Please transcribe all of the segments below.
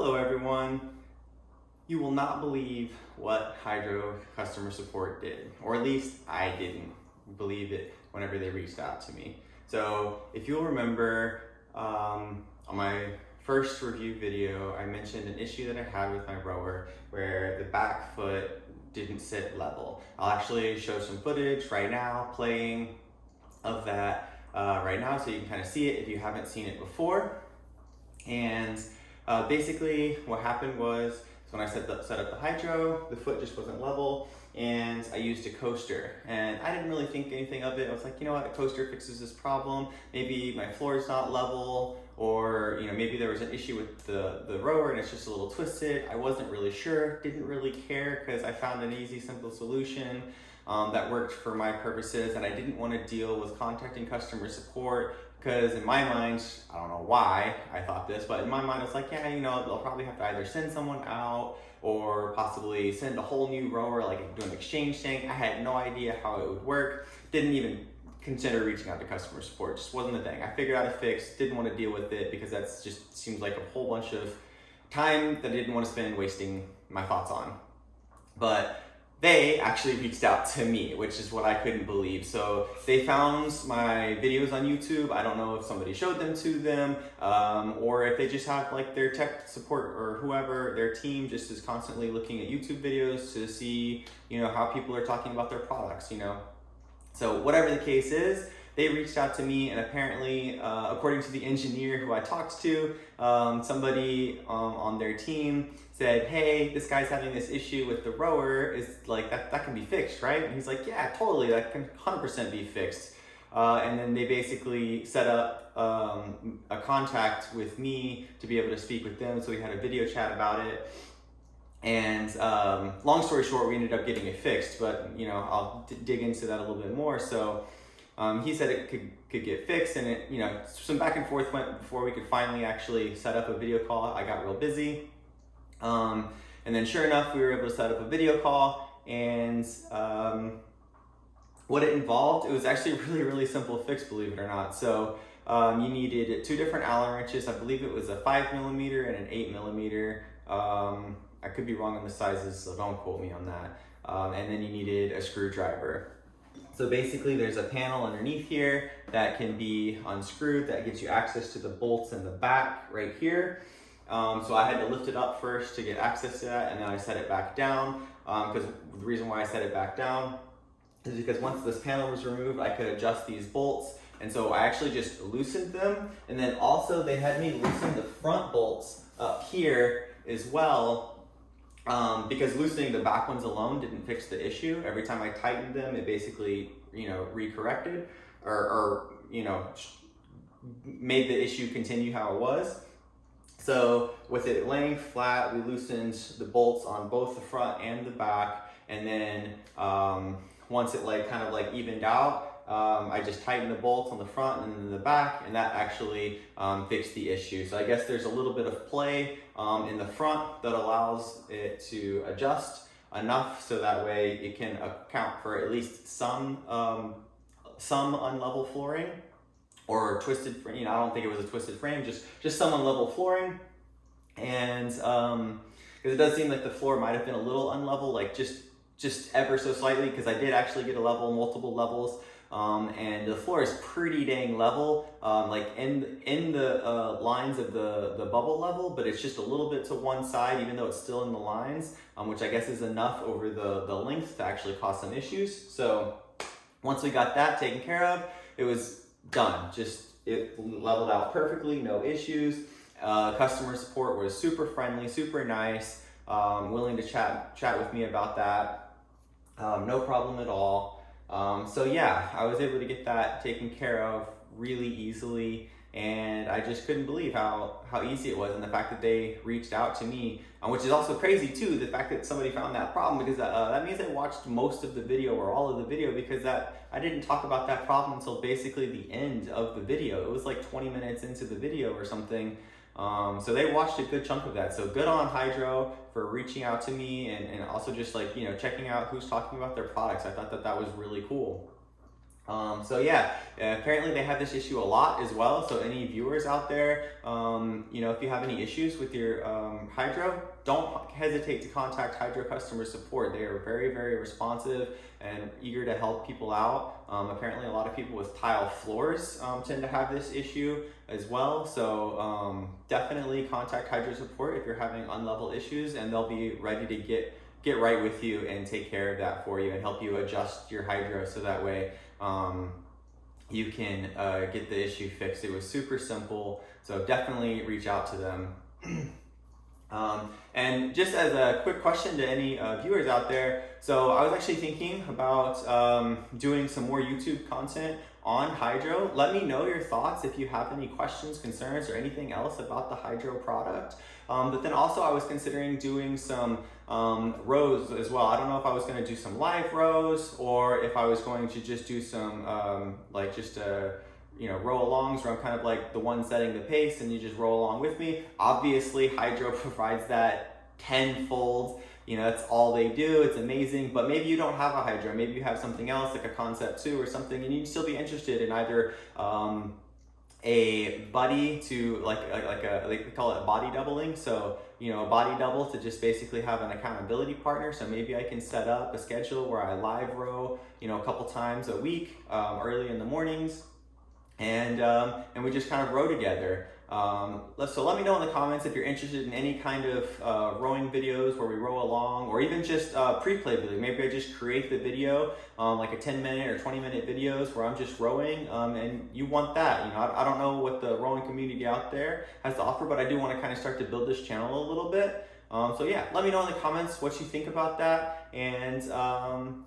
Hello everyone. You will not believe what Hydrow customer support did, or at least I didn't believe it whenever they reached out to me. So if you'll remember, on my first review video, I mentioned an issue that I had with my rower where the back foot didn't sit level. I'll actually show some footage right now playing of that right now so you can kind of see it if you haven't seen it before. And basically what happened was when I set up the Hydrow, the foot just wasn't level, and I used a coaster. And I didn't really think anything of it. I was like, you know what, a coaster fixes this problem. Maybe my floor is not level, or maybe there was an issue with the rower and it's just a little twisted. I wasn't really sure, didn't really care, because I found an easy, simple solution that worked for my purposes, and I didn't want to deal with contacting customer support. Because in my mind, I don't know why I thought this, but in my mind, it's like, yeah, they'll probably have to either send someone out or possibly send a whole new rower, like do an exchange thing. I had no idea how it would work. Didn't even consider reaching out to customer support. Just wasn't the thing. I figured out a fix, didn't want to deal with it because that's just seems like a whole bunch of time that I didn't want to spend wasting my thoughts on. But they actually reached out to me, which is what I couldn't believe. So they found my videos on YouTube. I don't know if somebody showed them to them, or if they just have like their tech support or whoever, their team just is constantly looking at YouTube videos to see, how people are talking about their products, So whatever the case is, they reached out to me, and apparently, according to the engineer who I talked to, somebody on their team said, hey, this guy's having this issue with the rower, is like, that can be fixed, right? And he's like, yeah, totally, that can 100% be fixed. And then they basically set up a contact with me to be able to speak with them, so we had a video chat about it. And long story short, we ended up getting it fixed, but I'll dig into that a little bit more. So he said it could get fixed, and it, some back and forth went before we could finally actually set up a video call. I got real busy. And then sure enough, we were able to set up a video call, and what it involved, it was actually a really, really simple fix, believe it or not. So you needed 2 different Allen wrenches. I believe it was a 5mm and an 8mm. I could be wrong on the sizes, so don't quote me on that. And then you needed a screwdriver. So basically there's a panel underneath here that can be unscrewed that gives you access to the bolts in the back right here. So I had to lift it up first to get access to that, and then I set it back down, because the reason why I set it back down is because once this panel was removed, I could adjust these bolts. And so I actually just loosened them, and then also they had me loosen the front bolts up here as well, because loosening the back ones alone didn't fix the issue. Every time I tightened them, it basically, recorrected or made the issue continue how it was. So with it laying flat, we loosened the bolts on both the front and the back, and then once it kind of evened out, I just tightened the bolts on the front and then the back, and that actually fixed the issue. So I guess there's a little bit of play in the front that allows it to adjust enough so that way it can account for at least some unlevel flooring or twisted frame. I don't think it was a twisted frame, just some unlevel flooring. And because it does seem like the floor might have been a little unlevel, like just ever so slightly, because I did actually get a level, multiple levels. And the floor is pretty dang level, like in the lines of the bubble level, but it's just a little bit to one side, even though it's still in the lines, which I guess is enough over the length to actually cause some issues. So once we got that taken care of, it was done. It leveled out perfectly, no issues. Customer support was super friendly, super nice, willing to chat with me about that. No problem at all. So yeah, I was able to get that taken care of really easily, and I just couldn't believe how easy it was, and the fact that they reached out to me, which is also crazy too, the fact that somebody found that problem, because that means they watched most of the video or all of the video, because I didn't talk about that problem until basically the end of the video. It was like 20 minutes into the video or something. So they watched a good chunk of that. So good on Hydrow for reaching out to me, and also just checking out who's talking about their products. I thought that was really cool. So yeah, apparently they have this issue a lot as well. So any viewers out there, if you have any issues with your Hydrow, don't hesitate to contact Hydrow customer support. They are very, very responsive and eager to help people out. Apparently a lot of people with tile floors tend to have this issue as well. So definitely contact Hydrow support if you're having unlevel issues, and they'll be ready to get right with you and take care of that for you and help you adjust your Hydrow so that way you can get the issue fixed. It was super simple, so definitely reach out to them. And just as a quick question to any viewers out there, so I was actually thinking about doing some more YouTube content on Hydrow. Let me know your thoughts if you have any questions, concerns, or anything else about the Hydrow product. But then also I was considering doing some rows as well. I don't know if I was going to do some live rows or if I was going to just do some row alongs where I'm kind of like the one setting the pace and you just roll along with me. Obviously Hydrow provides that tenfold. That's all they do. It's amazing. But maybe you don't have a Hydrow. Maybe you have something else like a Concept 2 or something, and you'd still be interested in either a buddy to like they call it body doubling. So a body double to just basically have an accountability partner. So maybe I can set up a schedule where I live row a couple times a week, early in the mornings, and we just kind of row together. So let me know in the comments if you're interested in any kind of rowing videos where we row along, or even just pre-play video. Maybe I just create the video, like a 10-minute or 20-minute videos where I'm just rowing, and you want that. I don't know what the rowing community out there has to offer, but I do want to kind of start to build this channel a little bit. So yeah, let me know in the comments what you think about that, and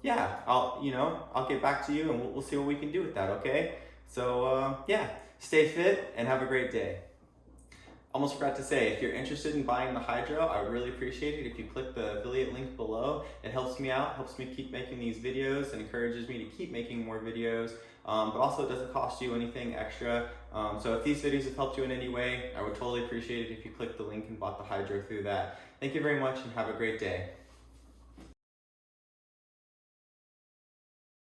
yeah, I'll get back to you, and we'll see what we can do with that. Okay, so yeah, stay fit and have a great day. Almost forgot to say, if you're interested in buying the Hydrow, I would really appreciate it if you click the affiliate link below. It helps me out, helps me keep making these videos, and encourages me to keep making more videos. But also it doesn't cost you anything extra. So if these videos have helped you in any way, I would totally appreciate it if you clicked the link and bought the Hydrow through that. Thank you very much and have a great day.